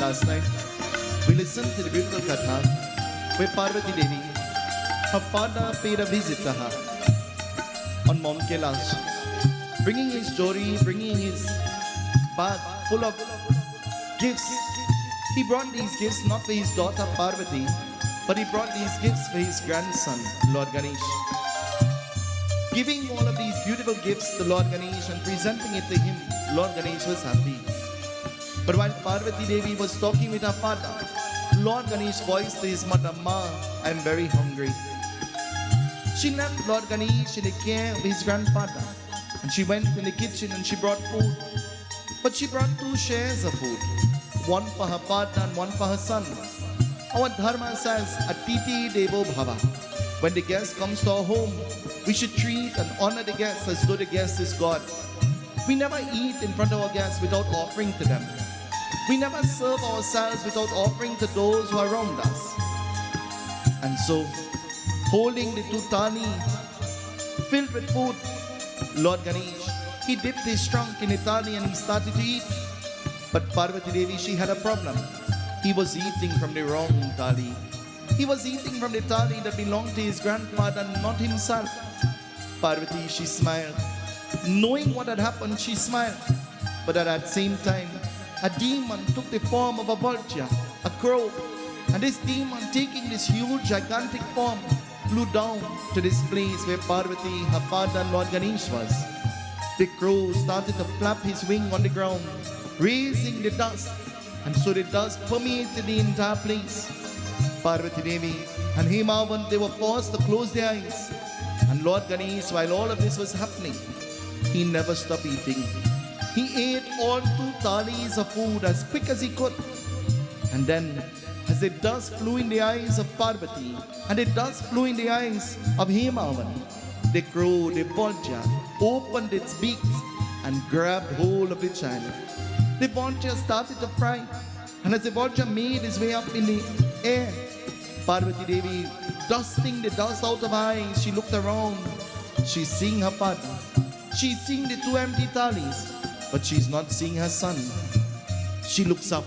Last night, we listened to the beautiful katha where Parvati Devi, her father paid a visit to her on Mount Kailash, bringing his jewelry, bringing his bag full of gifts. He brought these gifts not for his daughter Parvati, but he brought these gifts for his grandson, Lord Ganesh. Giving all of these beautiful gifts to Lord Ganesh and presenting it to him, Lord Ganesh was happy. But while Parvati Devi was talking with her father, Lord Ganesh voiced to his mother, "Ma, I'm very hungry." She left Lord Ganesh in the care of his grandfather, and she went in the kitchen and she brought food. But she brought two shares of food, one for her father and one for her son. Our dharma says, "Atiti Devo Bhava." When the guest comes to our home, we should treat and honor the guest as though the guest is God. We never eat in front of our guests without offering to them. We never serve ourselves without offering to those who are around us. And so, holding the two thali filled with food, Lord Ganesh, he dipped his trunk in the thali and he started to eat. But Parvati Devi, she had a problem. He was eating from the wrong thali. He was eating from the thali that belonged to his grandfather, not himself. Parvati, she smiled. Knowing what had happened, she smiled. But at that same time, a demon took the form of a vulture, a crow. And this demon, taking this huge, gigantic form, flew down to this place where Parvati, her father, and Lord Ganesh was. The crow started to flap his wing on the ground, raising the dust. And so the dust permeated the entire place. Parvati Devi and Hemavan, they were forced to close their eyes. And Lord Ganesh, while all of this was happening, he never stopped eating. He ate all two thalis of food as quick as he could. And then, as the dust flew in the eyes of Parvati, and the dust flew in the eyes of Hemavan, the crow, the vulture, opened its beaks and grabbed hold of the child. The vulture started to fry. And as the vulture made his way up in the air, Parvati Devi, dusting the dust out of her eyes, she looked around. She's seeing her father. She's seeing the two empty thalis, but she's not seeing her son. She looks up.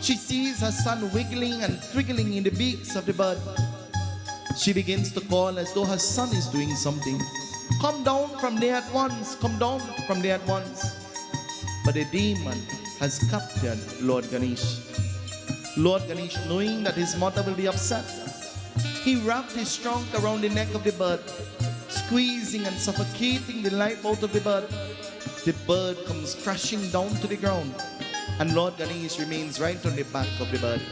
She sees her son wiggling and twiggling in the beaks of the bird. She begins to call as though her son is doing something. "Come down from there at once. Come down from there at once." But the demon has captured Lord Ganesh. Lord Ganesh, knowing that his mother will be upset, he wrapped his trunk around the neck of the bird, squeezing and suffocating the life out of the bird. The bird comes crashing down to the ground, and Lord Ganesh remains right on the back of the bird.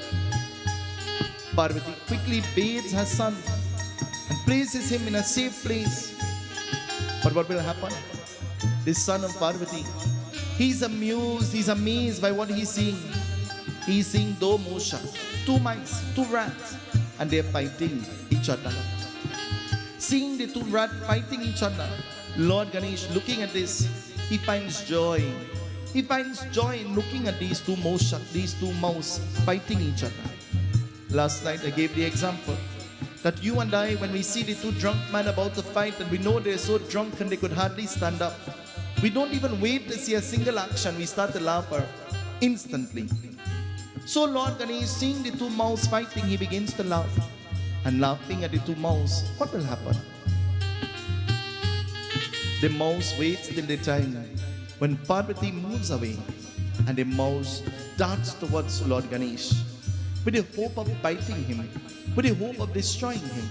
Parvati quickly bathes her son and places him in a safe place. But what will happen? The son of Parvati, he's amused, he's amazed by what he's seeing. He's seeing two musha, two mice, two rats, and they're fighting each other. Seeing the two rats fighting each other, Lord Ganesh, looking at this, he finds joy. He finds joy in looking at these two musha, these two mouse fighting each other. Last night I gave the example that you and I, when we see the two drunk men about to fight and we know they're so drunk and they could hardly stand up, we don't even wait to see a single action, we start to laugh instantly. So Lord Ganesh, seeing the two mouse fighting, he begins to laugh. And laughing at the two mouse, what will happen? The mouse waits till the time when Parvati moves away and the mouse darts towards Lord Ganesh with the hope of biting him, with the hope of destroying him.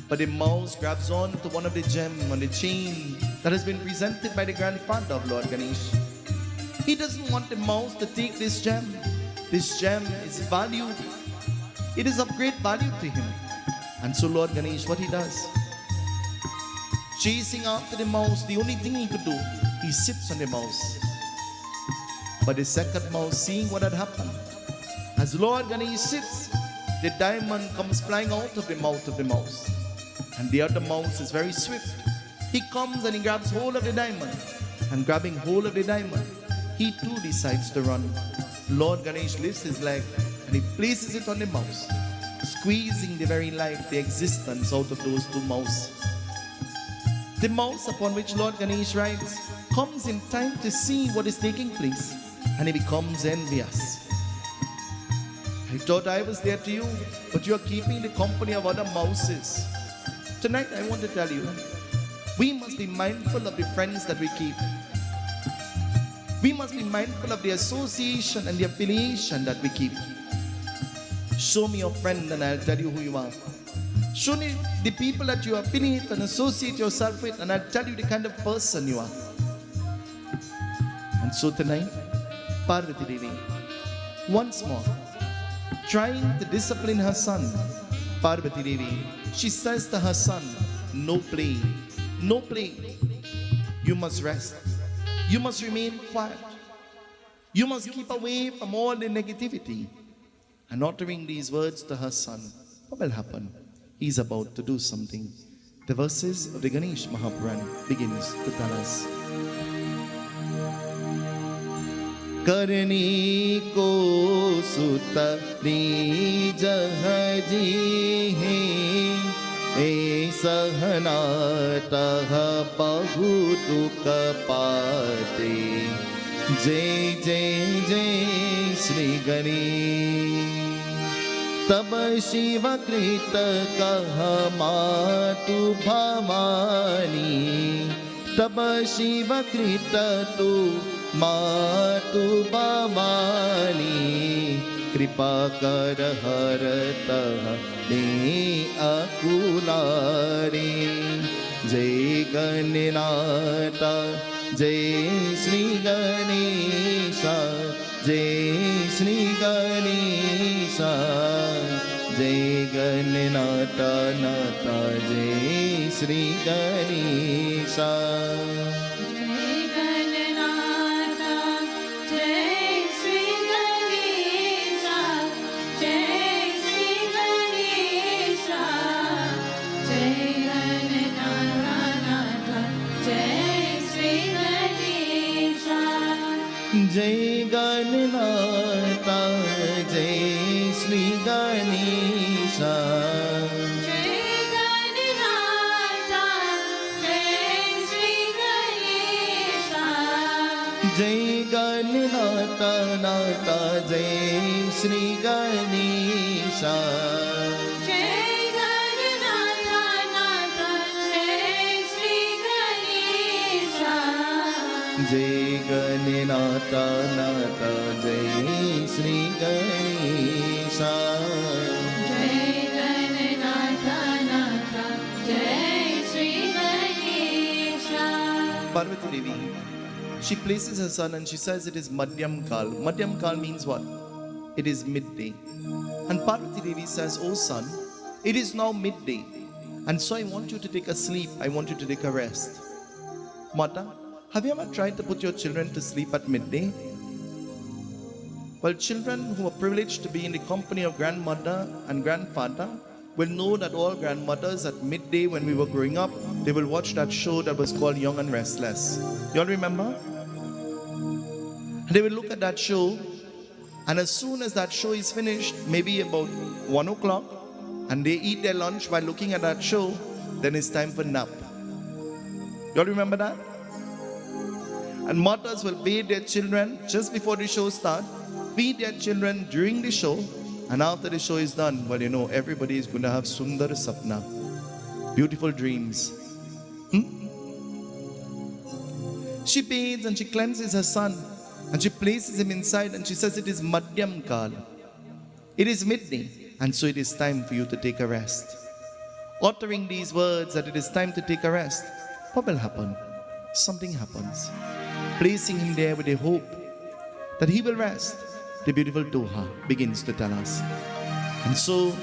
But the mouse grabs on to one of the gems on the chain that has been presented by the grandfather of Lord Ganesh. He doesn't want the mouse to take this gem. This gem is valued. It is of great value to him. And so Lord Ganesh, what he does? Chasing after the mouse, the only thing he could do, he sits on the mouse. But the second mouse, seeing what had happened, as Lord Ganesh sits, the diamond comes flying out of the mouth of the mouse. And the other mouse is very swift. He comes and he grabs hold of the diamond. And grabbing hold of the diamond, he too decides to run. Lord Ganesh lifts his leg and he places it on the mouse, squeezing the very life, the existence out of those two mouse. The mouse upon which Lord Ganesh rides comes in time to see what is taking place, and he becomes envious. You thought I was there to you, but you are keeping the company of other mouses. Tonight I want to tell you, we must be mindful of the friends that we keep. We must be mindful of the association and the affiliation that we keep. Show me your friend and I'll tell you who you are. Show me the people that you affiliate and associate yourself with, and I'll tell you the kind of person you are. And so tonight, Parvati Devi, once more, trying to discipline her son, Parvati Devi, she says to her son, no play, no play. You must rest. You must remain quiet. You must keep away from all the negativity. And uttering these words to her son, what will happen? He's about to do something. The verses of the Ganesh Mahapuran begins to tell us. करनी को सुत नीज जी ए सहना तह बहु दुख पाते जय जय जय श्री गणेश तब शिव कृत कह मातु भवानी तब शिव कृत तू मातु भवानी कृपा कर हरत ने अकुलारे जय गणनाथ जय श्री गणेश जय श्री गणेश जय गणनाथ नाथ जय श्री गणेश जय गणनाथ जय श्री गणेश जय गणनाथ जय श्री गणेश जय गणनाथ नाथ जय श्री गणेश जय गणनाथ नाथ जय श्री गणेश जय गणनाथ नाथ जय श्री गणेश जय गणनाथ नाथ जय Shri Ganesh Parvati Devi, she places her son and she says it is Madhyam Kal. Madhyam Kal means what? It is midday. And Parvati Devi says, oh son, it is now midday. And so I want you to take a sleep. I want you to take a rest. Mata, have you ever tried to put your children to sleep at midday? Well, children who are privileged to be in the company of grandmother and grandfather will know that all grandmothers at midday when we were growing up, they will watch that show that was called Young and Restless. You all remember? They will look at that show, and as soon as that show is finished, maybe about 1 o'clock, and they eat their lunch while looking at that show, then it's time for nap. You all remember that? And mothers will bathe their children just before the show starts, feed their children during the show, and after the show is done, well, you know, everybody is going to have Sundar Sapna, beautiful dreams. She bathes and she cleanses her son, and she places him inside, and she says it is Madhyam Kal. It is midday, and so it is time for you to take a rest. Uttering these words that it is time to take a rest, what will happen? Something happens. Placing him there with a hope that he will rest, the beautiful Doha begins to tell us. And so,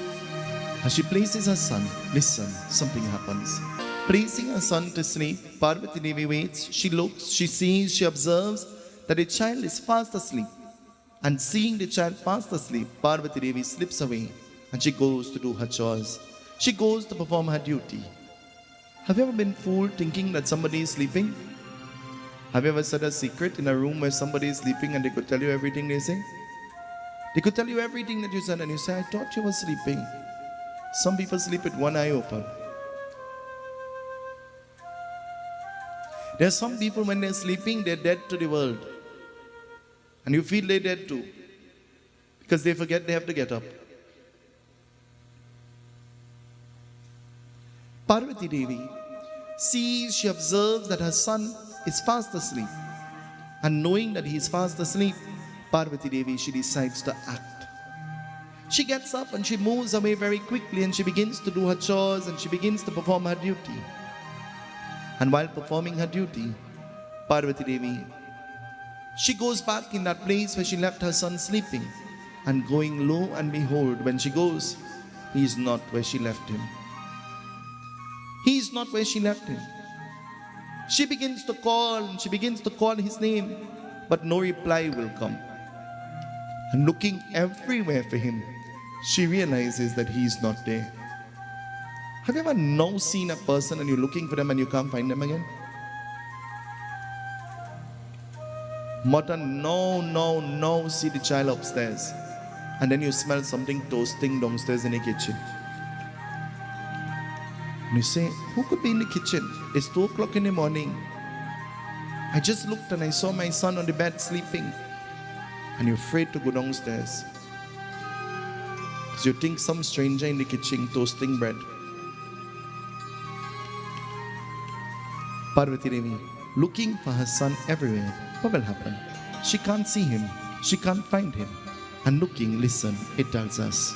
as she places her son, listen, something happens. Placing her son to sleep, Parvati Devi waits, she looks, she sees, she observes that the child is fast asleep. And seeing the child fast asleep, Parvati Devi slips away and she goes to do her chores. She goes to perform her duty. Have you ever been fooled thinking that somebody is sleeping? Have you ever said a secret in a room where somebody is sleeping and they could tell you everything they say? They could tell you everything that you said and you say, I thought you were sleeping. Some people sleep with one eye open. There are some people when they're sleeping, they're dead to the world. And you feel they're dead too. because they forget they have to get up. Parvati Devi sees, she observes that her son is fast asleep. And knowing that he is fast asleep, Parvati Devi, she decides to act. She gets up and she moves away very quickly and she begins to do her chores and she begins to perform her duty. And while performing her duty, Parvati Devi, she goes back in that place where she left her son sleeping. And going lo and behold, when she goes, he is not where she left him. He is not where she left him. She begins to call and she begins to call his name, but no reply will come. And looking everywhere for him, she realizes that he is not there. Have you ever now seen a person and you're looking for them and you can't find them again? Mother, no, see the child upstairs. And then you smell something toasting downstairs in the kitchen. And you say, who could be in the kitchen? It's 2 o'clock in the morning. I just looked and I saw my son on the bed sleeping. And you're afraid to go downstairs. Because you think some stranger in the kitchen toasting bread. Parvati Devi, looking for her son everywhere. What will happen? She can't see him. She can't find him. And looking, listen, it tells us.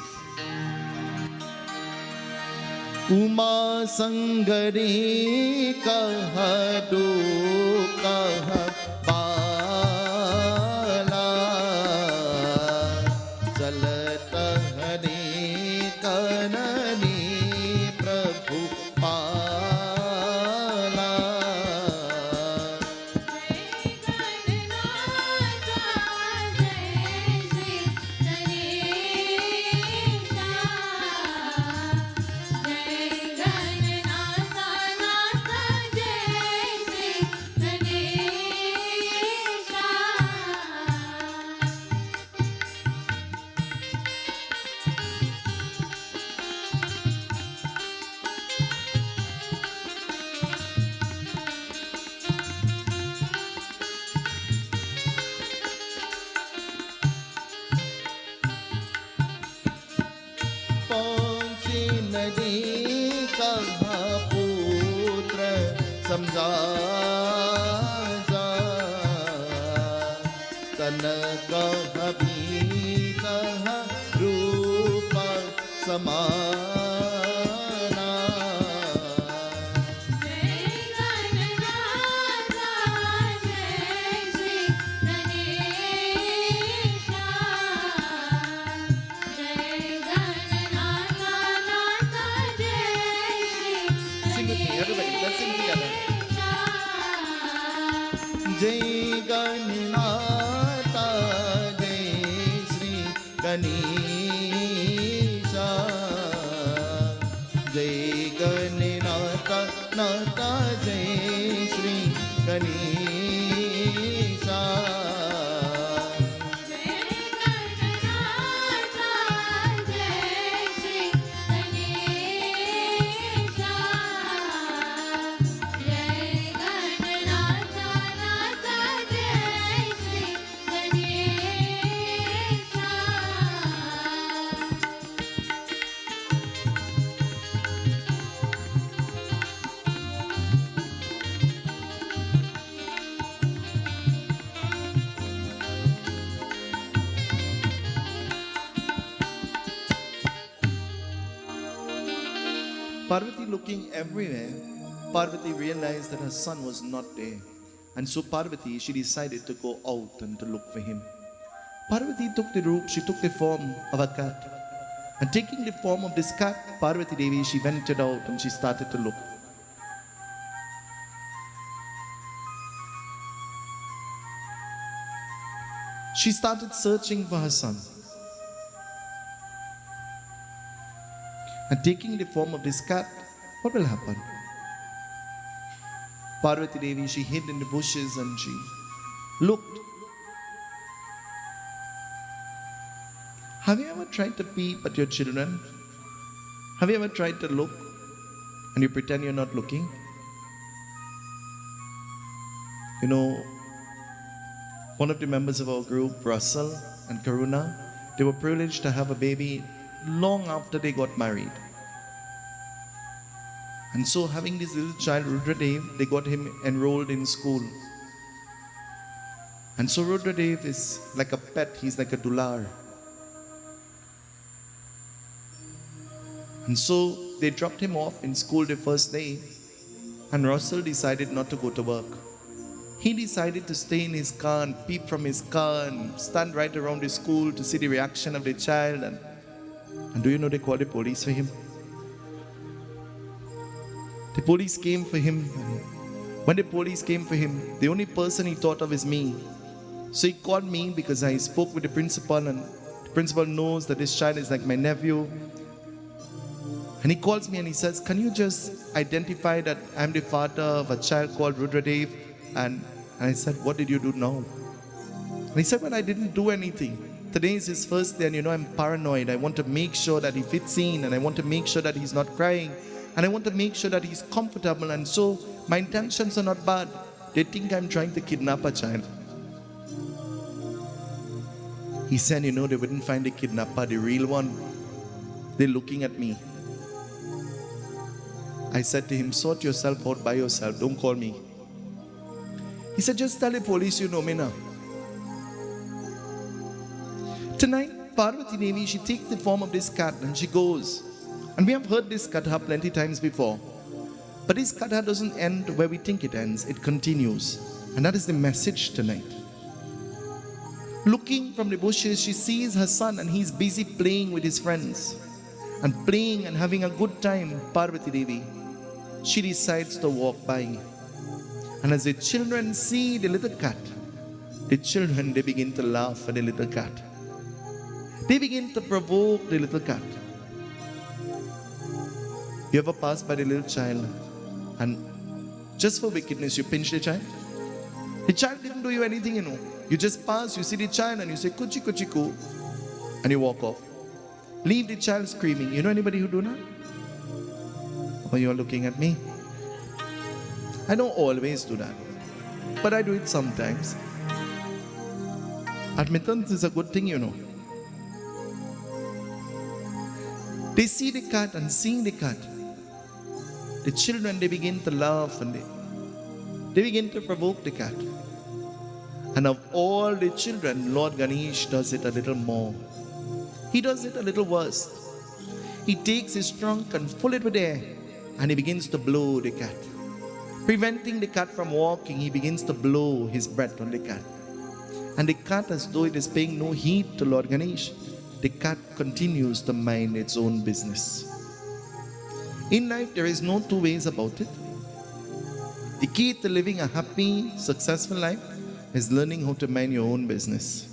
Uma sangare kaha do kaha pala jalata hare kanani prabhu pala. समझा जा तन कह भी कह रूप समाना Sing with me, everybody, let's sing together. जय गणनाथा जय श्री गणेशा जय गणनाथा नाथा जय Shri Ganesha Parvati looking everywhere, Parvati realized that her son was not there. And so Parvati, she decided to go out and to look for him. Parvati took the rope, she took the form of a cat. And taking the form of this cat, Parvati Devi, she ventured out and she started to look. She started searching for her son. And taking the form of this cat, what will happen? Parvati Devi, she hid in the bushes and she looked. Have you ever tried to peep at your children? Have you ever tried to look and you pretend you're not looking? You know, one of the members of our group, Russell and Karuna, They were privileged to have a baby long after they got married. And so having this little child, Rudradev, they got him enrolled in school. And so Rudradev is like a pet, he's like a dular. And so they dropped him off in school the first day, and Russell decided not to go to work. He decided to stay in his car and peep from his car and stand right around the school to see the reaction of the child. And do you know they called the police for him? The police came for him. When the police came for him, the only person he thought of is me. So he called me because I spoke with the principal, and the principal knows that this child is like my nephew. And he calls me and he says, can you just identify that I'm the father of a child called Rudradev? And I said, what did you do now? And he said, well, I didn't do anything. Today is his first day, and I'm paranoid. I want to make sure that he fits in, and I want to make sure that he's not crying, and I want to make sure that he's comfortable. And so my intentions are not bad. They think I'm trying to kidnap a child. He said, they wouldn't find the kidnapper, the real one. They're looking at me. I said to him, sort yourself out by yourself. Don't call me. He said, just tell the police you know me now. Tonight, Parvati Devi, she takes the form of this cat and she goes. And we have heard this katha plenty times before. But this katha doesn't end where we think it ends. It continues. And that is the message tonight. Looking from the bushes, she sees her son and he's busy playing with his friends. And playing and having a good time, Parvati Devi, she decides to walk by. And as the children see the little cat, the children, they begin to laugh at the little cat. They begin to provoke the little cat. You ever pass by the little child and just for wickedness you pinch the child? The child didn't do you anything, You just pass, you see the child and you say, kuchi kuchi ku, and you walk off. Leave the child screaming. You know anybody who do that? Or you're looking at me? I don't always do that, but I do it sometimes. Admittance is a good thing, They see the cat, and seeing the cat, the children, they begin to laugh and they begin to provoke the cat. And of all the children, Lord Ganesh does it a little more. He does it a little worse. He takes his trunk and full it with air, and he begins to blow the cat. Preventing the cat from walking, he begins to blow his breath on the cat. And the cat, as though it is paying no heed to Lord Ganesh, the cat continues to mind its own business. In life, there is no two ways about it. The key to living a happy, successful life is learning how to mind your own business.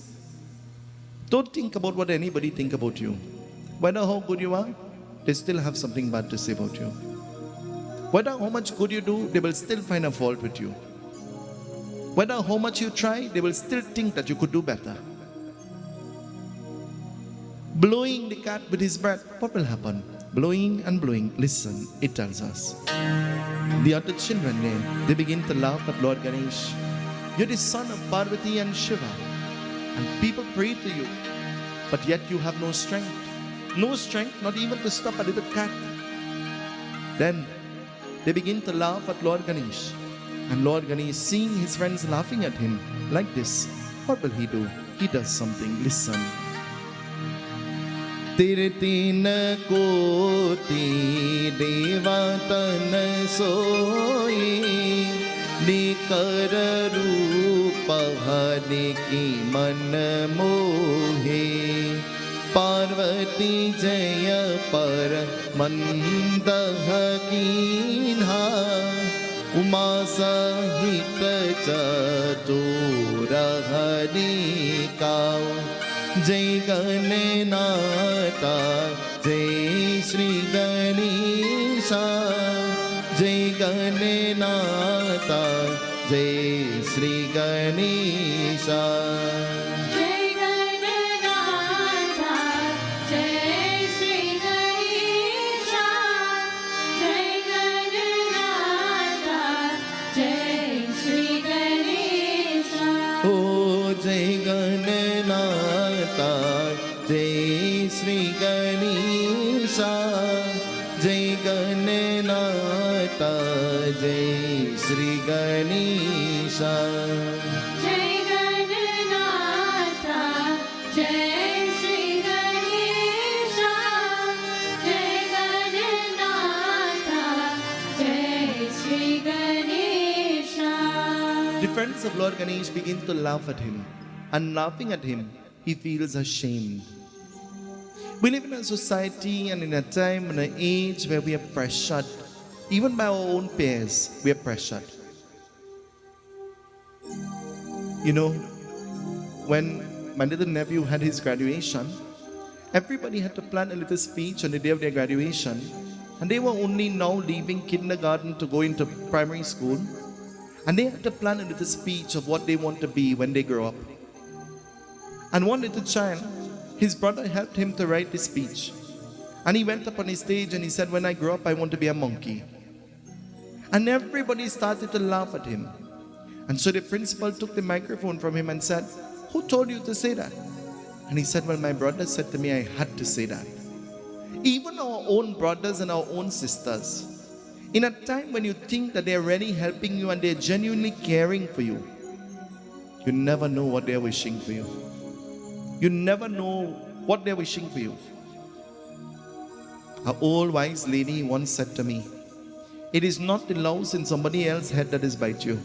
Don't think about what anybody think about you. Whether how good you are, they still have something bad to say about you. Whether how much good you do, they will still find a fault with you. Whether how much you try, they will still think that you could do better. Blowing the cat with his breath, what will happen? Blowing and blowing. Listen, it tells us. The other children, they begin to laugh at Lord Ganesh. You're the son of Parvati and Shiva, and people pray to you, but yet you have no strength. No strength, not even to stop a little cat. Then they begin to laugh at Lord Ganesh. And Lord Ganesh, seeing his friends laughing at him like this, what will he do? He does something. Listen. Tere teen koti devatan soyi nikar rupa ki man mohe Parvati jaya par mandah kinha Uma sahit chatura hari kau Jai Ganenata Jai Shri Ganesha Jai Ganenata Jai Shri Ganesha Jai Ganenatha, Jai Shri Ganesha, Jai Ganenatha, Jai Shri Ganesha. Oh Jai Ganenata Jai Sri Ganesha, Jai Ganenata, Jai Sri Ganesha. Jai Ganenatha, Jai Sri Ganesha, Jai Ganenatha, Jai Sri Ganesha. The friends of Lord Ganesh begin to laugh at him, and laughing at him, he feels ashamed. We live in a society and in a time and an age where we are pressured. Even by our own peers, we are pressured. You know, when my little nephew had his graduation, everybody had to plan a little speech on the day of their graduation, and they were only now leaving kindergarten to go into primary school, and they had to plan a little speech of what they want to be when they grow up. And one little child, his brother helped him to write the speech. And he went up on his stage and he said, when I grow up, I want to be a monkey. And everybody started to laugh at him. And so the principal took the microphone from him and said, who told you to say that? And he said, well, my brother said to me, I had to say that. Even our own brothers and our own sisters, in a time when you think that they're really helping you and they're genuinely caring for you, you never know what they're wishing for you. You never know what they're wishing for you. An old wise lady once said to me, it is not the louse in somebody else's head that is bite you.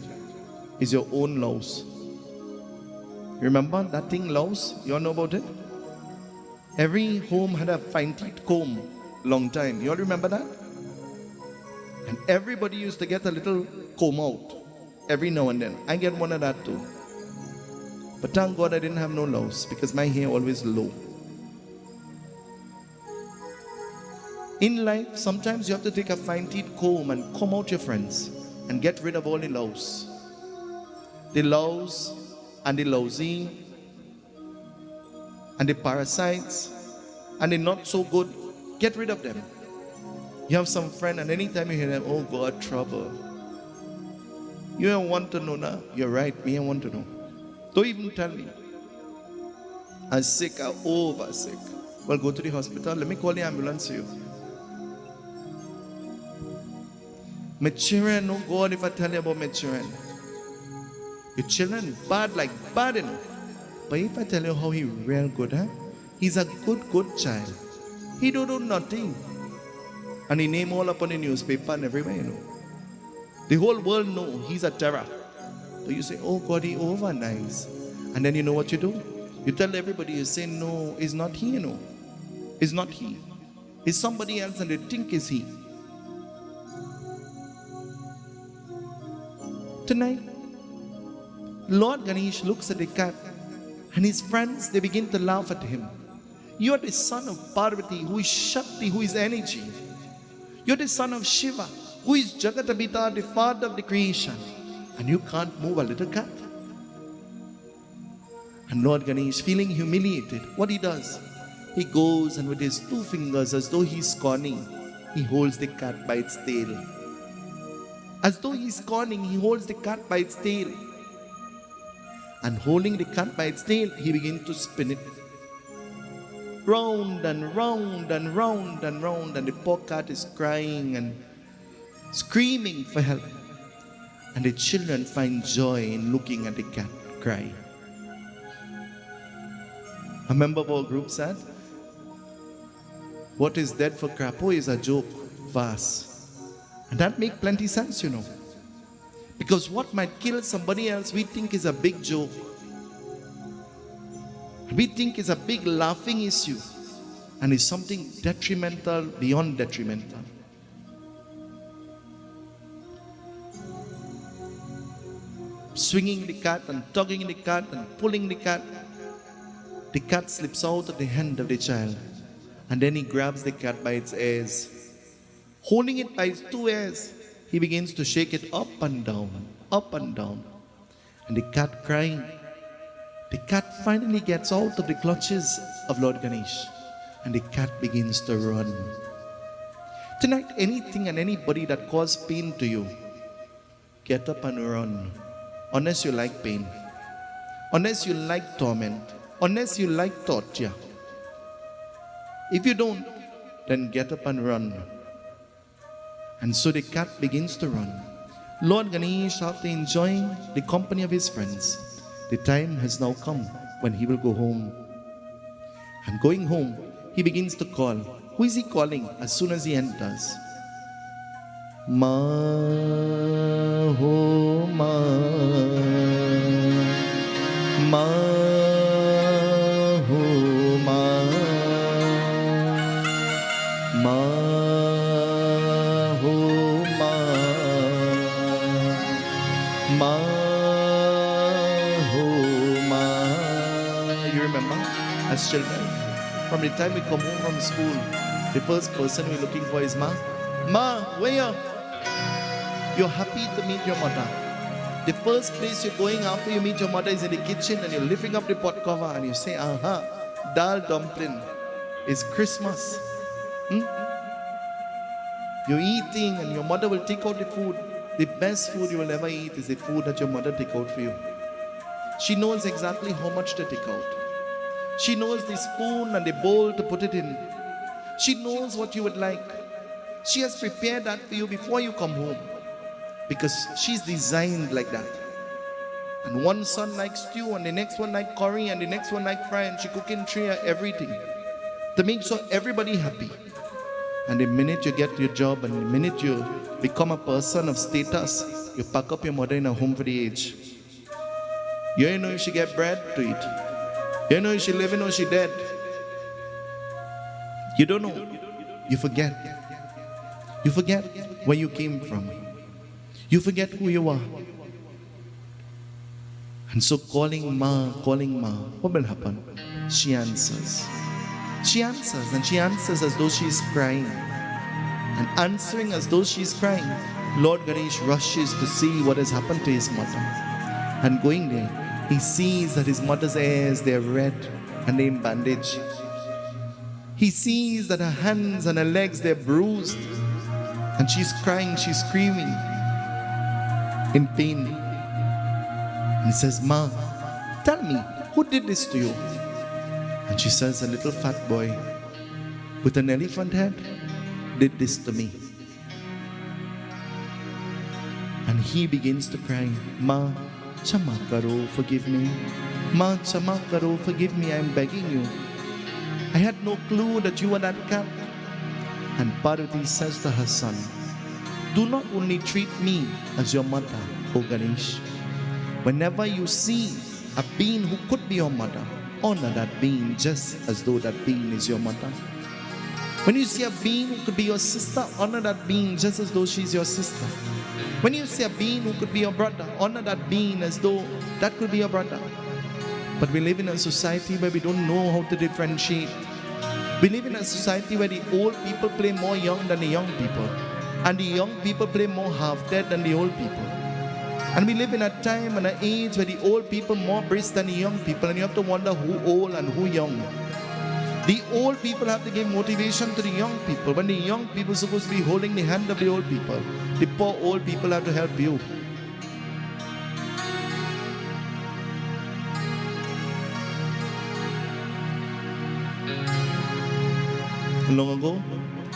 It's your own louse. Remember that thing louse? You all know about it? Every home had a fine teeth comb long time. You all remember that? And everybody used to get a little comb out every now and then. I get one of that too. But thank God I didn't have no louse because my hair always low. In life, sometimes you have to take a fine teeth comb and comb out your friends and get rid of all the louse. The louse and the lousy and the parasites and the not so good, get rid of them. You have some friend and anytime you hear them, oh God, trouble. You don't want to know now. You're right, me I want to know. Don't even tell me. I'm sick, I'm over sick. Well, go to the hospital. Let me call the ambulance to you. My children, no God if I tell you about my children. Your children bad like bad enough. But if I tell you how he real good, huh? He's a good child. He don't do nothing. And he name all up on the newspaper and everywhere, you know. The whole world know he's a terror. So you say, oh God, he over nice. And then you know what you do? You tell everybody, you say, no, it's not he, you know. It's not he. It's somebody else and they think it's he. Tonight, Lord Ganesh looks at the cat and his friends, they begin to laugh at him. You are the son of Parvati, who is Shakti, who is energy. You're the son of Shiva, who is Jagatabita, the father of the creation. And you can't move a little cat. And Lord Ganesh, feeling humiliated, what he does? He goes and with his two fingers, as though he's scorning, he holds the cat by its tail. As though he's scorning, he holds the cat by its tail. And holding the cat by its tail, he begins to spin it. Round and round and round and round, and the poor cat is crying and screaming for help. And the children find joy in looking at the cat cry. A member of our group said, what is dead for crapo is a joke for us. And that makes plenty sense, you know. Because what might kill somebody else, we think is a big joke. We think is a big laughing issue. And it's something detrimental beyond detrimental. Swinging the cat and tugging the cat and pulling the cat slips out of the hand of the child. And then he grabs the cat by its ears. Holding it by its two ears, he begins to shake it up and down, up and down. And the cat crying. The cat finally gets out of the clutches of Lord Ganesh. And the cat begins to run. Tonight, anything and anybody that causes pain to you, get up and run. Unless you like pain. Unless you like torment. Unless you like torture. If you don't, then get up and run. And so the cat begins to run. Lord Ganesh, after enjoying the company of his friends, the time has now come when he will go home. And going home, he begins to call. Who is he calling as soon as he enters? Ma ho ma, ma ho ma, ma ho ma, ma ho ma. You remember, as children, from the time we come home from school, the first person we're looking for is Ma. Ma, where you? You're happy to meet your mother. The first place you're going after you meet your mother is in the kitchen, and you're lifting up the pot cover and you say, aha, dal dumpling. It's Christmas. You're eating and your mother will take out the food. The best food you will ever eat is the food that your mother take out for you. She knows exactly how much to take out. She knows the spoon and the bowl to put it in. She knows what you would like. She has prepared that for you before you come home, because she's designed like that. And one son likes stew, and the next one like curry, and the next one like fry, and she cooking tray everything to make sure everybody happy. And the minute you get your job, and the minute you become a person of status, you pack up your mother in a home for the aged. You don't know if she get bread to eat. You don't know if she living or she dead. You don't know. You forget. You forget where you came from. You forget who you are. And so calling Ma, what will happen? She answers. She answers, and she answers as though she's crying. And answering as though she's crying, Lord Ganesh rushes to see what has happened to his mother. And going there, he sees that his mother's ears, they're red and they're in bandage. He sees that her hands and her legs, they're bruised. And she's crying, she's screaming in pain. And he says, Ma, tell me, who did this to you? And she says, a little fat boy with an elephant head did this to me. And he begins to cry, Ma, Chama karo, forgive me. Ma, Chama karo, forgive me, I'm begging you. I had no clue that you were that cat. And Parvati says to her son, do not only treat me as your mother, O Ganesh. Whenever you see a being who could be your mother, honor that being just as though that being is your mother. When you see a being who could be your sister, honor that being just as though she's your sister. When you see a being who could be your brother, honor that being as though that could be your brother. But we live in a society where we don't know how to differentiate. We live in a society where the old people play more young than the young people, and the young people play more half-dead than the old people. And we live in a time and an age where the old people more brisk than the young people, and you have to wonder who old and who young. The old people have to give motivation to the young people, when the young people are supposed to be holding the hand of the old people. The poor old people have to help you. Long ago,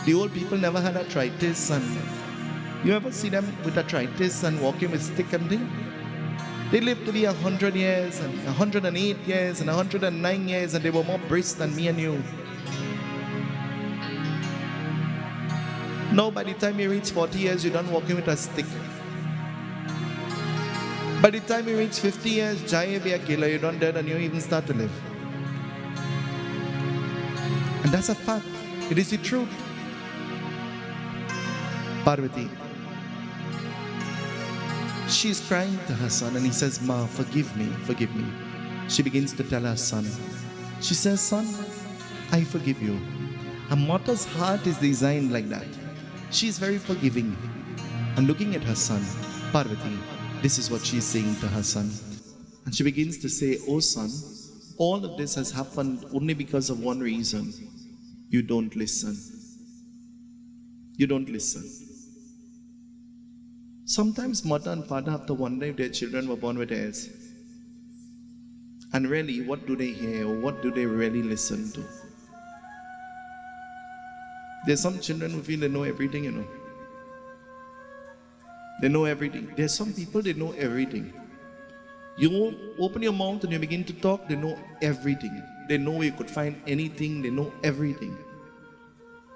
the old people never had arthritis, and you ever see them with arthritis and walking with stick and thing? They lived to be 100 years and 108 years and 109 years, and they were more brisk than me and you. Now by the time you reach 40 years, you're done walking with a stick. By the time you reach 50 years, Jaya be a killer, you're done dead and you even start to live. And that's a fact. It is the truth. Parvati, she's crying to her son, and he says, Ma, forgive me, forgive me. She begins to tell her son. She says, son, I forgive you. A mother's heart is designed like that. She's very forgiving. And looking at her son, Parvati, this is what she's saying to her son. And she begins to say, oh son, all of this has happened only because of one reason. You don't listen. You don't listen. Sometimes mother and father have to wonder if their children were born with ears. And really, what do they hear, or what do they really listen to? There's some children who feel they know everything, you know. They know everything. There's some people, they know everything. You open your mouth and you begin to talk, they know everything. They know you could find anything, they know everything.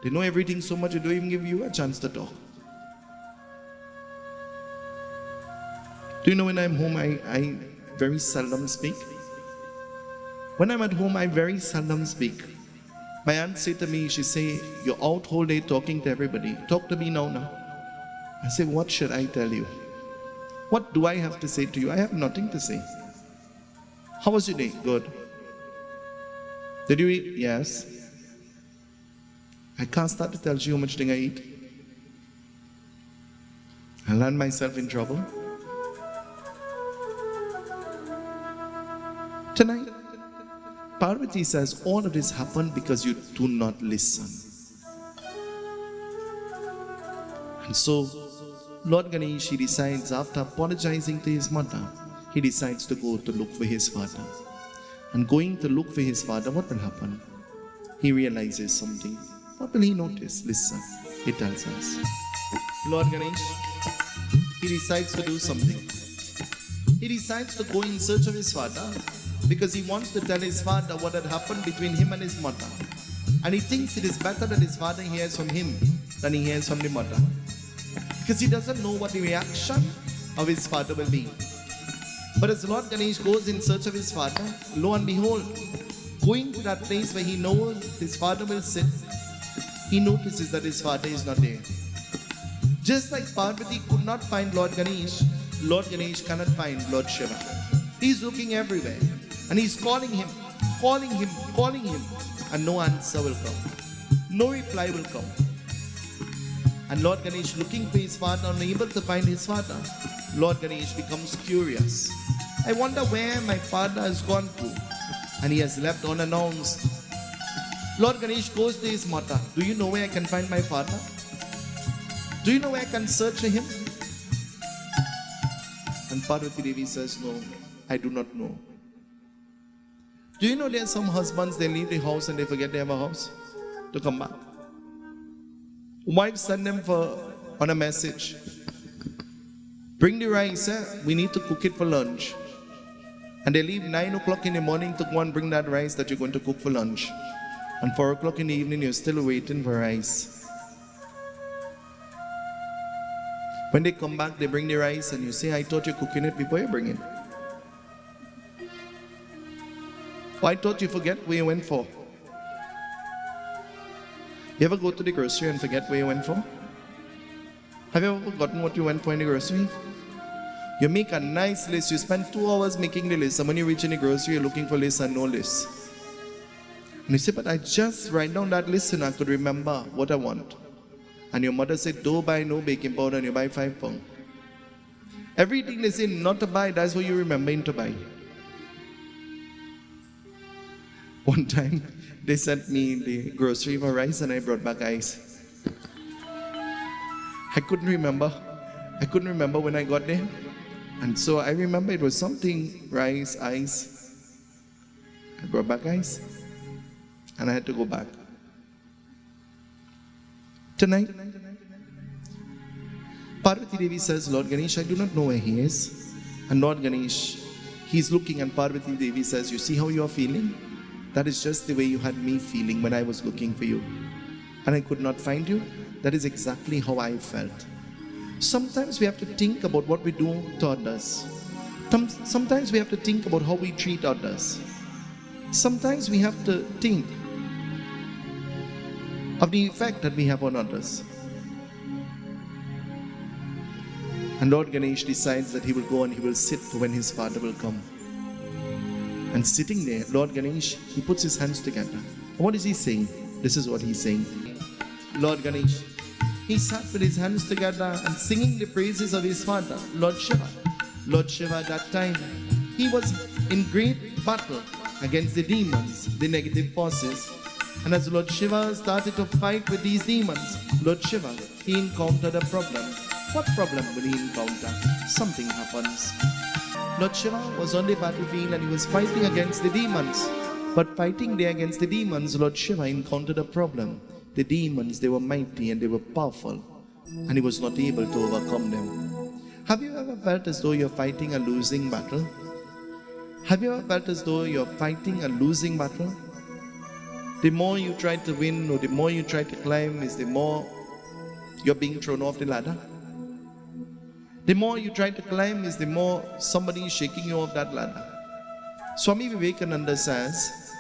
They know everything so much, they don't even give you a chance to talk. Do you know when I'm home, I very seldom speak? When I'm at home, I very seldom speak. My aunt said to me, she say, you're out whole day talking to everybody. Talk to me now. I say, what should I tell you? What do I have to say to you? I have nothing to say. How was your day? Good. Did you eat? Yes. I can't start to tell you how much thing I eat. I land myself in trouble. Tonight, Parvati says all of this happened because you do not listen. And so, Lord Ganesh, he decides, after apologizing to his mother, he decides to go to look for his father. And going to look for his father, what will happen? He realizes something. What will he notice? Listen, he tells us. Lord Ganesh, he decides to do something. He decides to go in search of his father because he wants to tell his father what had happened between him and his mother. And he thinks it is better that his father hears from him than he hears from the mother. Because he doesn't know what the reaction of his father will be. But as Lord Ganesh goes in search of his father, lo and behold, going to that place where he knows his father will sit, he notices that his father is not there. Just like Parvati could not find Lord Ganesh cannot find Lord Shiva. He's looking everywhere and he's calling him, and no answer will come. No reply will come. And Lord Ganesh, looking for his father, unable to find his father, Lord Ganesh becomes curious. I wonder where my father has gone to, and he has left unannounced. Lord Ganesh goes to his mother. Do you know where I can find my father? Do you know where I can search for him? And Parvati Devi says, no, I do not know. Do you know there are some husbands, they leave the house and they forget they have a house to come back? Wives send them on a message. Bring the rice, we need to cook it for lunch. And they leave 9 o'clock in the morning to go and bring that rice that you're going to cook for lunch. And 4 o'clock in the evening, you're still waiting for rice. When they come back, they bring the rice and you say, I thought you're cooking it before you bring it. Oh, I thought you forget where you went for. You ever go to the grocery and forget where you went for? Have you ever forgotten what you went for in the grocery? You make a nice list. You spend 2 hours making the list. And when you reach in the grocery, you're looking for lists and no list. And you say, but I just write down that list and I could remember what I want. And your mother said, don't buy no baking powder and you buy 5 pounds. Everything they say not to buy, that's what you're remembering to buy. One time, they sent me the grocery for rice and I brought back ice. I couldn't remember when I got there. And so I remember it was something, rice, ice. I brought back ice. And I had to go back. Tonight, Parvati Devi says, Lord Ganesh, I do not know where he is. And Lord Ganesh, he's looking and Parvati Devi says, you see how you are feeling? That is just the way you had me feeling when I was looking for you. And I could not find you. That is exactly how I felt. Sometimes we have to think about what we do to others. Sometimes we have to think about how we treat others. Sometimes we have to think of the effect that we have on others. And Lord Ganesh decides that he will go and he will sit for when his father will come. And sitting there, Lord Ganesh, he puts his hands together. What is he saying? This is what he's saying. Lord Ganesh, he sat with his hands together and singing the praises of his father, Lord Shiva. Lord Shiva at that time, he was in great battle against the demons, the negative forces. And as Lord Shiva started to fight with these demons, Lord Shiva, he encountered a problem. What problem will he encounter? Something happens. Lord Shiva was on the battlefield and he was fighting against the demons. But fighting there against the demons, Lord Shiva encountered a problem. The demons, they were mighty and they were powerful, and he was not able to overcome them. Have you ever felt as though you're fighting a losing battle? Have you ever felt as though you're fighting a losing battle? The more you try to win or the more you try to climb is the more you're being thrown off the ladder. The more you try to climb is the more somebody is shaking you off that ladder. Swami Vivekananda says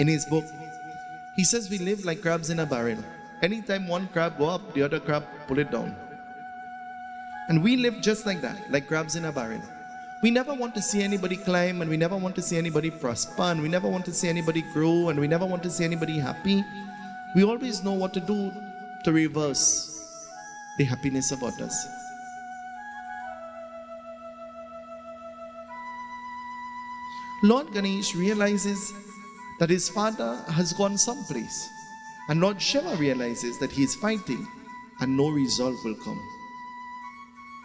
in his book, he says we live like crabs in a barrel. Anytime one crab go up, the other crab pull it down. And we live just like that, like crabs in a barrel. We never want to see anybody climb, and we never want to see anybody prosper, and we never want to see anybody grow, and we never want to see anybody happy. We always know what to do to reverse the happiness of others. Lord Ganesh realizes that his father has gone someplace, and Lord Shiva realizes that he is fighting and no result will come.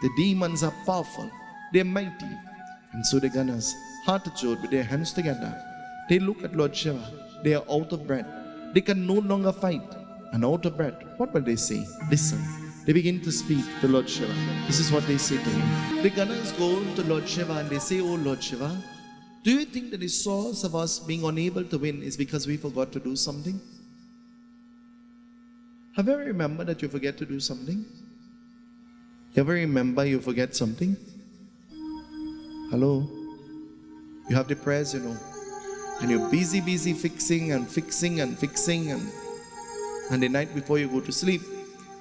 The demons are powerful, they are mighty, and so the Ganas, heart jod with their hands together, they look at Lord Shiva. They are out of breath. They can no longer fight, and out of breath. What will they say? Listen. They begin to speak to Lord Shiva. This is what they say to him. The Ganas go to Lord Shiva and they say, "Oh Lord Shiva, do you think that the source of us being unable to win is because we forgot to do something? Have you ever remembered that you forget to do something? You ever remember you forget something? Hello? You have the prayers, and you're busy fixing and the night before you go to sleep,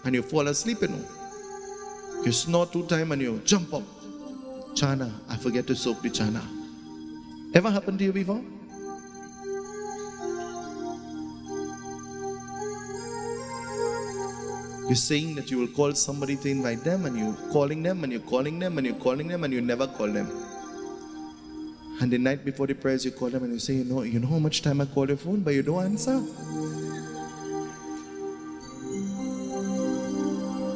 and you fall asleep, You snore 2 times and you jump up. Chana, I forget to soak the chana. Ever happened to you before? You're saying that you will call somebody to invite them, and you're calling them, and you're calling them, and you're calling them, and you never call them. And the night before the prayers, you call them and you say, you know how much time I call your phone, but you don't answer.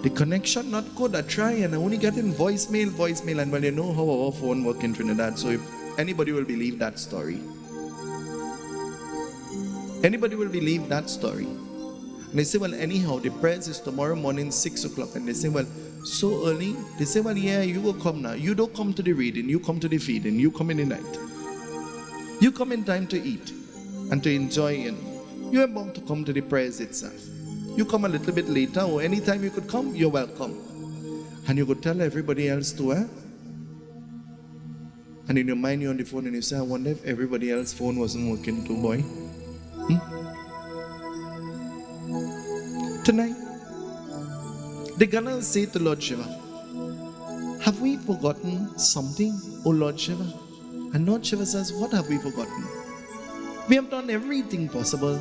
The connection not good. I try and I only get in voicemail, and well, you know how our phone works in Trinidad, so if anybody will believe that story. Anybody will believe that story. And they say, well, anyhow, the prayers is tomorrow morning, 6 o'clock. And they say, well, so early? They say, well, yeah, you will come now. You don't come to the reading, you come to the feeding, you come in the night. You come in time to eat and to enjoy, and you're about to come to the prayers itself. You come a little bit later, or anytime you could come, you're welcome. And you could tell everybody else to, And in your mind, you're on the phone and you say, I wonder if everybody else's phone wasn't working too, boy. Tonight, the Ganas say to Lord Shiva, have we forgotten something, O Lord Shiva? And Lord Shiva says, what have we forgotten? We have done everything possible.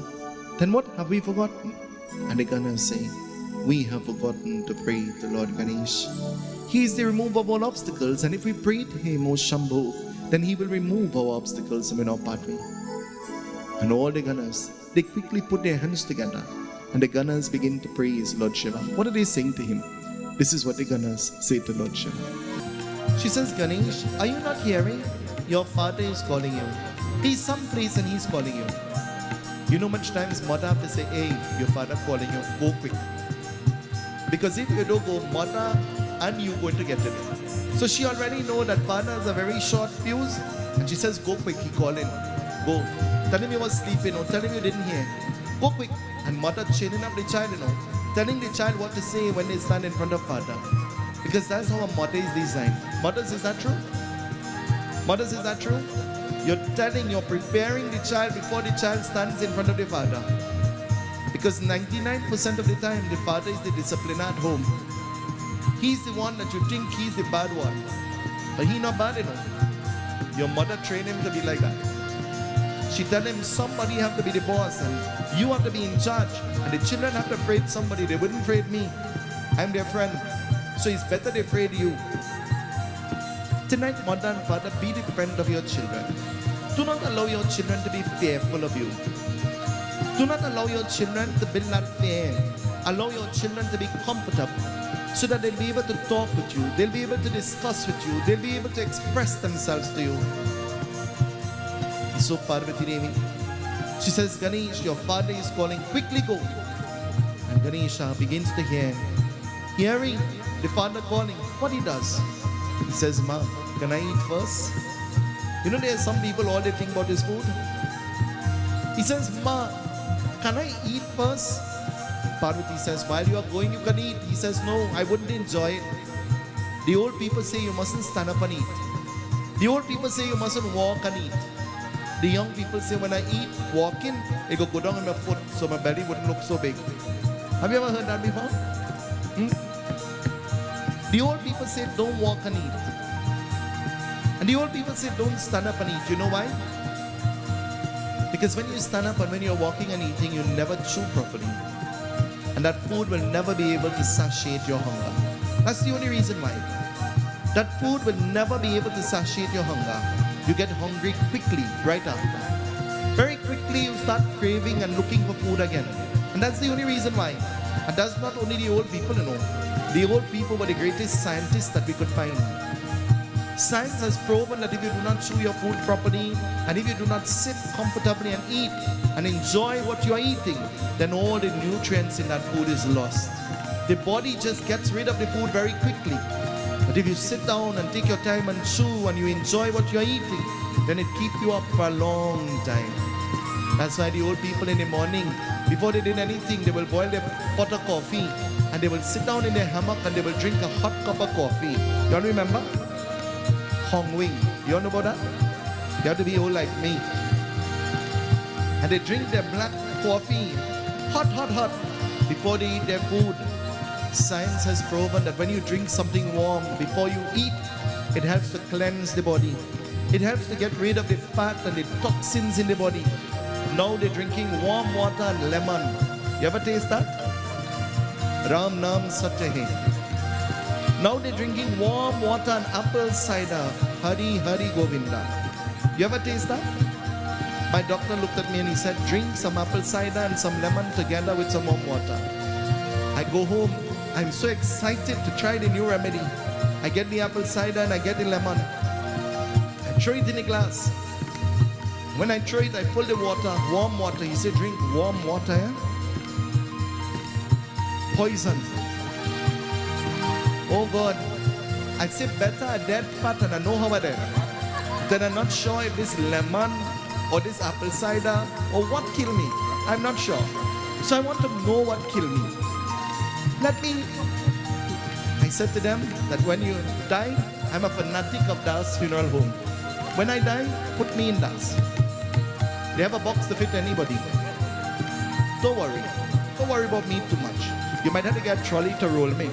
Then what have we forgotten? And the Ganas say, we have forgotten to pray to Lord Ganesh. He is the remover of all obstacles, and if we pray to him, O Shambhu, then he will remove our obstacles from our pathway. And all the Ganas, they quickly put their hands together, and the Ganas begin to praise Lord Shiva. What are they saying to him? This is what the Ganas say to Lord Shiva. She says, Ganesh, are you not hearing? Your father is calling you. He's someplace and he's calling you. You know much times mother have to say, hey, your father calling you, go quick. Because if you don't go, mother and you going to get it. So she already know that father has a very short fuse, and she says, go quick, he calling. Go. Tell him you was sleeping, or tell him you didn't hear. Go quick. And mother chaining up the child, telling the child what to say when they stand in front of father. Because that's how a mother is designed. Mothers, is that true? Mothers, is that true? You're preparing the child before the child stands in front of the father. Because 99% of the time, the father is the disciplined at home. He's the one that you think he's the bad one. But he's not bad enough. Your mother trained him to be like that. She tell him somebody have to be the boss and you have to be in charge. And the children have to afraid somebody. They wouldn't afraid me. I'm their friend. So it's better they afraid you. Tonight, mother and father, be the friend of your children. Do not allow your children to be fearful of you. Do not allow your children to build that fear. Allow your children to be comfortable so that they'll be able to talk with you. They'll be able to discuss with you. They'll be able to express themselves to you. So Parvati Devi, she says, Ganesh, your father is calling. Quickly go. And Ganesha begins to hearing the father calling. What he does? He says, Ma, can I eat first? You know, there are some people, all they think about is food. He says, Ma, can I eat first? Parvati says, while you are going, you can eat. He says, no, I wouldn't enjoy it. The old people say you mustn't stand up and eat. The old people say you mustn't walk and eat. The young people say when I eat, walking, it go down on my foot so my belly wouldn't look so big. Have you ever heard that before? The old people say don't walk and eat. And the old people say don't stand up and eat. You know why? Because when you stand up and when you're walking and eating, you never chew properly. And that food will never be able to satiate your hunger. That's the only reason why. That food will never be able to satiate your hunger. You get hungry quickly, right after. Very quickly you start craving and looking for food again. And that's the only reason why. And that's not only the old people, you know. The old people were the greatest scientists that we could find. Science has proven that if you do not chew your food properly, and if you do not sit comfortably and eat and enjoy what you are eating, then all the nutrients in that food is lost. The body just gets rid of the food very quickly. But if you sit down and take your time and chew and you enjoy what you're eating, then it keeps you up for a long time. That's why the old people in the morning, before they did anything, they will boil their pot of coffee and they will sit down in their hammock and they will drink a hot cup of coffee. You all remember? Hong Wing. You all know about that? You have to be old like me. And they drink their black coffee, hot, before they eat their food. Science has proven that when you drink something warm before you eat, it helps to cleanse the body. It helps to get rid of the fat and the toxins in the body. Now they're drinking warm water and lemon. You ever taste that? Ram Nam Satyahe. Now they're drinking warm water and apple cider. Hari Hari Govinda. You ever taste that? My doctor looked at me and he said, drink some apple cider and some lemon together with some warm water. I go home. I'm so excited to try the new remedy. I get the apple cider and I get the lemon. I throw it in a glass. When I throw it, I pull the water, warm water. He said, drink warm water. Eh? Poison. Oh God. I say better a dead fat and I know how I dead. Then I'm not sure if this lemon or this apple cider or what kill me. I'm not sure. So I want to know what kill me. I said to them that when you die, I'm a fanatic of Das funeral home. When I die, put me in Das. They have a box to fit anybody. Don't worry. Don't worry about me too much. You might have to get a trolley to roll me.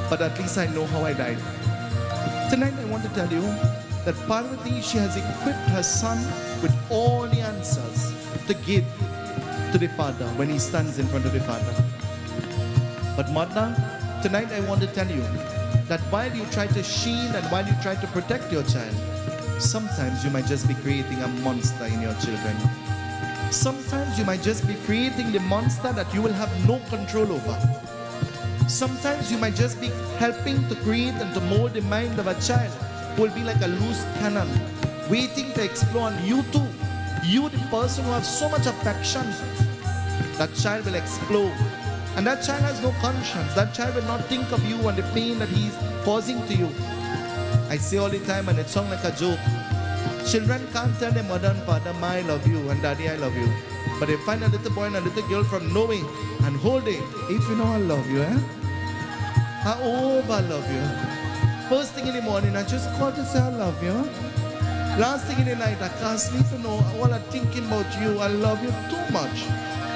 But at least I know how I died. Tonight I want to tell you that Parvati, she has equipped her son with all the answers to give to the father when he stands in front of the father. But mother, tonight I want to tell you that while you try to shield and while you try to protect your child, sometimes you might just be creating a monster in your children. Sometimes you might just be creating the monster that you will have no control over. Sometimes you might just be helping to create and to mold the mind of a child who will be like a loose cannon, waiting to explore. And you too, you the person who has so much affection, that child will explode. And that child has no conscience. That child will not think of you and the pain that he's causing to you. I say all the time, and it sounds like a joke. Children can't tell their mother and father, "Ma, I love you," and "Daddy, I love you." But they find a little boy and a little girl from nowhere and hold it. If you know I love you, eh? I love you. First thing in the morning, I just call to say I love you. Last thing in the night, I can't sleep, you know. All I'm thinking about you, I love you too much.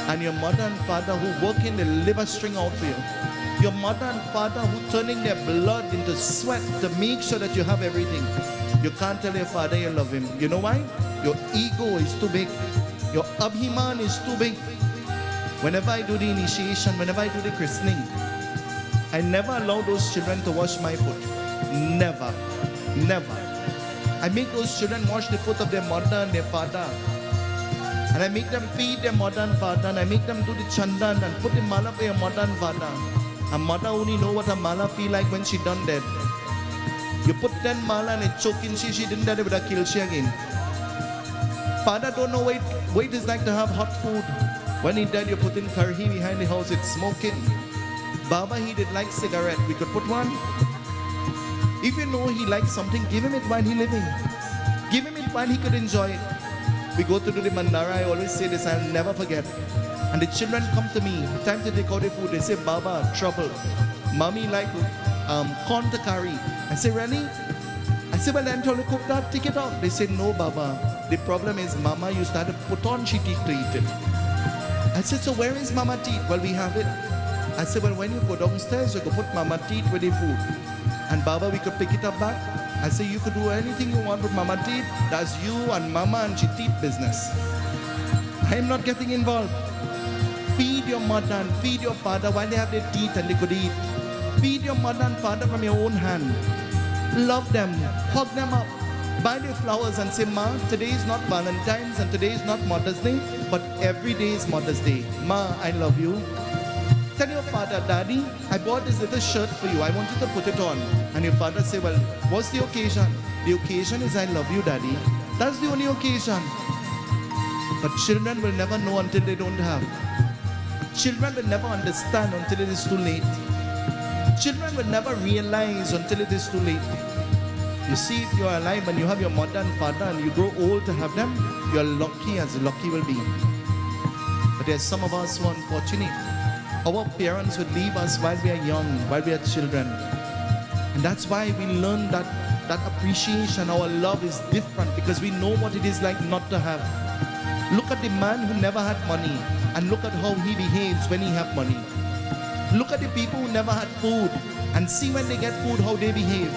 And your mother and father who working the liver string out for you. Your mother and father who turning their blood into sweat to make sure that you have everything. You can't tell your father you love him. You know why? Your ego is too big. Your abhiman is too big. Whenever I do the initiation, whenever I do the christening, I never allow those children to wash my foot. Never. Never. I make those children wash the foot of their mother and their father. And I make them feed their mother and father. And I make them do the chandan and put the mala for your mother and father. A mother only know what a mala feel like when she done dead. You put 10 mala and it choking she didn't die with a kill she again. Father don't know what it is like to have hot food. When he died, you put in curry behind the house, it's smoking. Baba, he did like cigarette, we could put one. If you know he likes something, give him it while he living. Give him it while he could enjoy it. We go to do the mandara, I always say this, I'll never forget. And the children come to me, time to take out the food, they say, Baba, trouble. Mommy like corn to curry. I say, really? I say, well, then tell you cook that, take it out. They say, no, Baba. The problem is Mama used to have to put on she teeth to eat it. I said, so where is Mama teeth? Well, we have it. I said, well, when you go downstairs, you could put Mama teeth with the food. And Baba, we could pick it up back. I say, you could do anything you want with Mama teeth. That's you and Mama and she teeth business. I am not getting involved. Feed your mother and feed your father while they have their teeth and they could eat. Feed your mother and father from your own hand. Love them, hug them up, buy their flowers and say, Ma, today is not Valentine's and today is not Mother's Day, but every day is Mother's Day. Ma, I love you. Tell your father, Daddy, I bought this little shirt for you. I want you to put it on. And your father say, well, what's the occasion? The occasion is I love you, Daddy. That's the only occasion. But children will never know until they don't have. Children will never understand until it is too late. Children will never realize until it is too late. You see, if you are alive and you have your mother and father and you grow old to have them, you are lucky as lucky will be. But there's some of us who are unfortunate. Our parents would leave us while we are young, while we are children. And that's why we learn that appreciation, our love is different because we know what it is like not to have. Look at the man who never had money and look at how he behaves when he have money. Look at the people who never had food and see when they get food how they behave.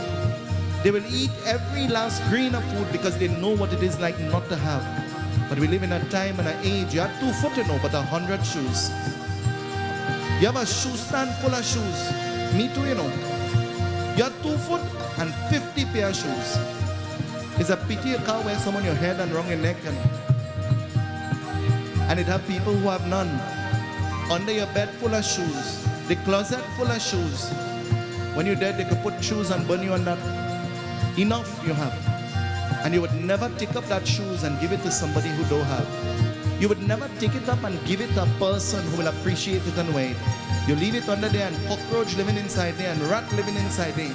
They will eat every last grain of food because they know what it is like not to have. But we live in a time and an age, you have 2 foot, but 100 shoes. You have a shoe stand full of shoes. Me too, You have 2 foot and 50 pair of shoes. It's a pity you can't wear some on your head and around your neck. And it have people who have none. Under your bed full of shoes. The closet full of shoes. When you're dead, they could put shoes and burn you on that. Enough you have. And you would never take up that shoes and give it to somebody who don't have. You would never take it up and give it to a person who will appreciate it and wear it. You leave it under there and cockroach living inside there and rat living inside there.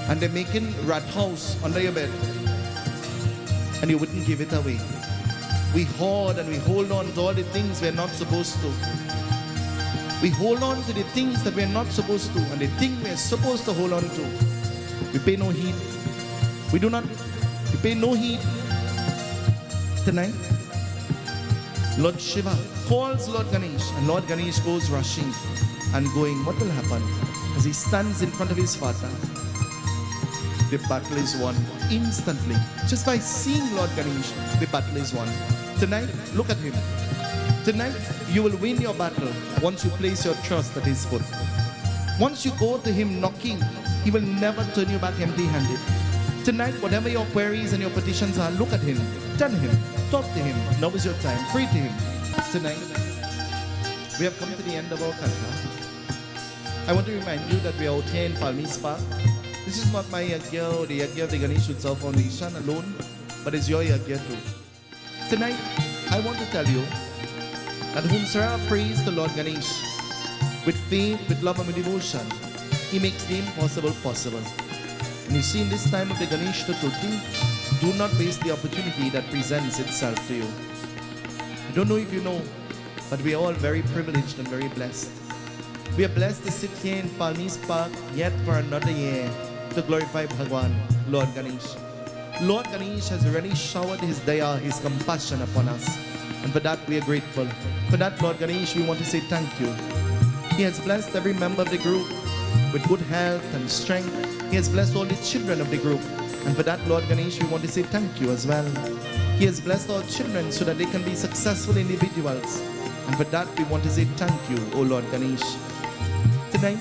And they're making rat house under your bed. And you wouldn't give it away. We hoard and we hold on to all the things we're not supposed to. We hold on to the things that we're not supposed to, and the thing we're supposed to hold on to, we pay no heed. We pay no heed. Tonight, Lord Shiva calls Lord Ganesh, and Lord Ganesh goes rushing and going. What will happen? As he stands in front of his father, the battle is won instantly. Just by seeing Lord Ganesh, the battle is won. Tonight, look at him. Tonight, you will win your battle once you place your trust at his foot. Once you go to him knocking, he will never turn you back empty-handed. Tonight, whatever your queries and your petitions are, look at him, tell him, talk to him. Now is your time. Pray to him. Tonight, we have come to the end of our katha. I want to remind you that we are out here in Palmis Park. This is not my yagya or the yagya of the Ganesh Utsav Foundation alone, but it's your yagya too. Tonight, I want to tell you that whomsoever prays the Lord Ganesh with faith, with love and with devotion, he makes the impossible possible. And you see, in this time of the Ganesh Chaturthi, do not waste the opportunity that presents itself to you. I don't know if you know, but we are all very privileged and very blessed. We are blessed to sit here in Palmis Park yet for another year to glorify Bhagwan, Lord Ganesh. Lord Ganesh has already showered his daya, his compassion upon us. And for that we are grateful. For that, Lord Ganesh, we want to say thank you. He has blessed every member of the group with good health and strength. He has blessed all the children of the group. And for that, Lord Ganesh, we want to say thank you as well. He has blessed our children so that they can be successful individuals. And for that, we want to say thank you, O Lord Ganesh. Tonight,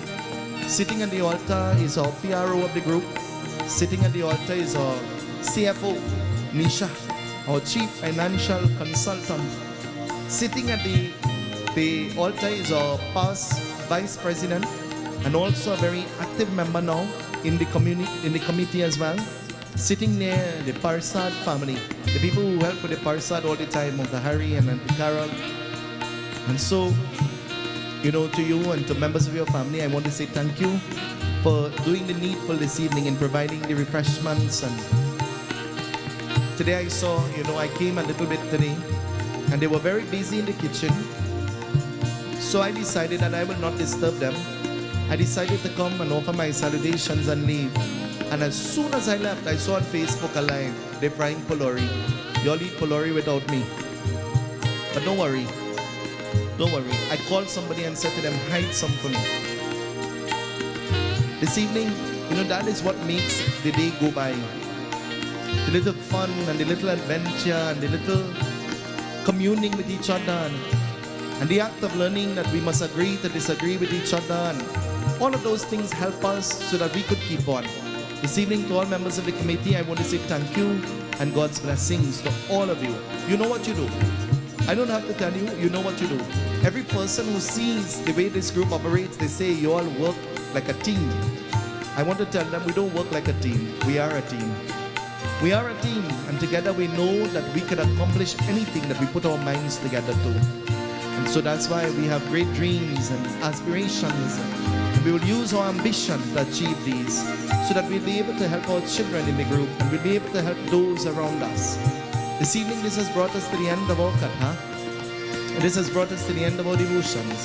sitting at the altar is our PRO of the group. Sitting at the altar is our CFO, Nisha, our Chief Financial Consultant. Sitting at the altar is our past Vice President and also a very active member now in the community, in the committee as well. sitting near the Parsad family, the people who help with the Parsad all the time, Uncle Harry and Auntie Carol. And so, to you and to members of your family, I want to say thank you for doing the needful this evening and providing the refreshments. And today I saw, I came a little bit today and they were very busy in the kitchen. So I decided that I will not disturb them. I decided to come and offer my salutations and leave. And as soon as I left, I saw on Facebook a live, they're frying pulori. You all eat pulori without me. But don't worry. Don't worry. I called somebody and said to them, hide some for me. This evening, that is what makes the day go by. The little fun and the little adventure and the little communing with each other and the act of learning that we must agree to disagree with each other, and all of those things help us so that we could keep on. This evening, to all members of the committee, I want to say thank you and God's blessings to all of you. You know what you do. I don't have to tell you, you know what you do. Every person who sees the way this group operates, they say you all work like a team. I want to tell them we don't work like a team. We are a team. We are a team, and together we know that we can accomplish anything that we put our minds together to. And so that's why we have great dreams and aspirations. And we will use our ambition to achieve these so that we'll be able to help our children in the group and we'll be able to help those around us. This evening, this has brought us to the end of our katha. And this has brought us to the end of our devotions.